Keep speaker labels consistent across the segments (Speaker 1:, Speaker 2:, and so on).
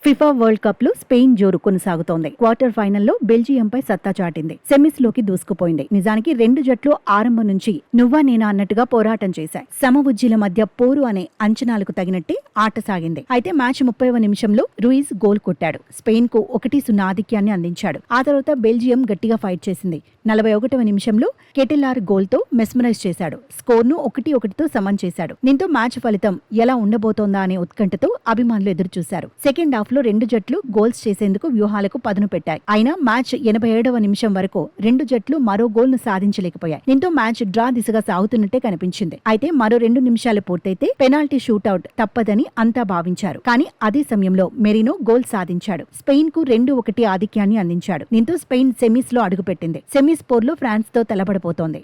Speaker 1: FIFA world cup లో Spain జోరు కొనసాగుతోంది. క్వార్టర్ ఫైనల్లో బెల్జియంపై సత్తా చాటింది. సెమీస్ లోకి దూసుకుపోయింది. నిజానికి రెండు జట్లు ఆరంభం నుంచి నువ్వా నేనా అన్నట్టుగా పోరాటం చేశాయి. సమవుజ్జీల మధ్య పోరు అనే అంచనాలకు తగినట్టే ఆట సాగింది. అయితే మ్యాచ్ 30వ నిమిషంలో రూయిజ్ గోల్ కొట్టాడు. స్పెయిన్ కు 1-0 ఆధిక్యాన్ని అందించాడు. ఆ తర్వాత బెల్జియం గట్టిగా ఫైట్ చేసింది. 41వ నిమిషంలో కెటిలార్ గోల్ తో మెస్మరైజ్ చేశాడు. స్కోర్ ను 1-1తో సమన్ చేశాడు. దీంతో మ్యాచ్ ఫలితం ఎలా ఉండబోతోందా అనే ఉత్కంఠతో అభిమానులు ఎదురుచూశారు. సెకండ్ హాఫ్ లో రెండు జట్లు గోల్స్ చేసేందుకు వ్యూహాలకు పదును పెట్టాయి. అయినా మ్యాచ్ 87వ నిమిషం వరకు రెండు జట్లు మరో గోల్ ను సాధించలేకపోయాయి. దీంతో మ్యాచ్ డ్రా దిశగా సాగుతున్నట్టే కనిపించింది. అయితే మరో 2 నిమిషాలు పూర్తయితే పెనాల్టీ షూటౌట్ తప్పదని అంతా భావించారు. కానీ అదే సమయంలో మెరినో గోల్ సాధించాడు. స్పెయిన్ కు 2-1 ఆధిక్యాన్ని అందించాడు. దీంతో స్పెయిన్ సెమీస్ లో అడుగుపెట్టింది. సెమీస్ పోర్లో ఫ్రాన్స్ తో తలపడబోతోంది.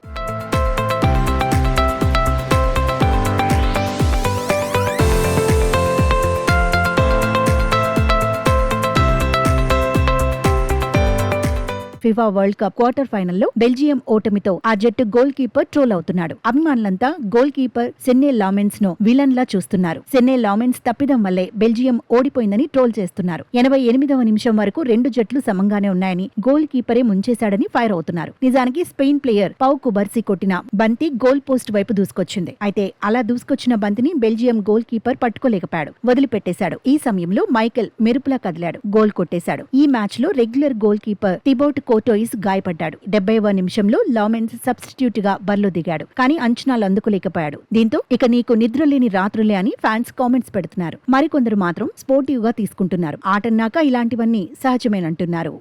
Speaker 1: ఫిఫా వరల్డ్ కప్ క్వార్టర్ ఫైనల్లో బెల్జియం ఓటమితో ఆ జట్టు గోల్ కీపర్ ట్రోల్ అవుతున్నాడు. అభిమానులంతా గోల్ కీపర్ సెన్నే లామెన్స్ ను విలన్ లా చూస్తున్నారు. సెన్నే లామెన్స్ తప్పిదం వల్లే బెల్జియం ఓడిపోయిందని ట్రోల్ చేస్తున్నారు. 88వ నిమిషం వరకు రెండు జట్లు సమంగానే ఉన్నాయని, గోల్ కీపరే ముంచేశాడని ఫైర్ అవుతున్నారు. నిజానికి స్పెయిన్ ప్లేయర్ పౌ కుబర్సీ కొట్టిన బంతి గోల్ పోస్ట్ వైపు దూసుకొచ్చింది. అయితే అలా దూసుకొచ్చిన బంతిని బెల్జియం గోల్ కీపర్ పట్టుకోలేకపోయాడు, వదిలిపెట్టేశాడు. ఈ సమయంలో మైకెల్ మెరుపులా కదిలాడు, గోల్ కొట్టేశాడు. ఈ మ్యాచ్ లో రెగ్యులర్ గోల్ కీపర్ థిబౌట్ కోర్టోయిస్ గాయపడ్డాడు. 70వ నిమిషంలో లామెన్స్ సబ్స్టిట్యూట్ గా బరిలో దిగాడు. కానీ అంచనాలు అందుకోలేకపోయాడు. దీంతో ఇక నీకు నిద్రలేని రాత్రులే అని ఫ్యాన్స్ కామెంట్స్ పెడుతున్నారు. మరికొందరు మాత్రం స్పోర్టివ్ గా తీసుకుంటున్నారు. ఆటన్నాక ఇలాంటివన్నీ సహజమేనంటున్నారు.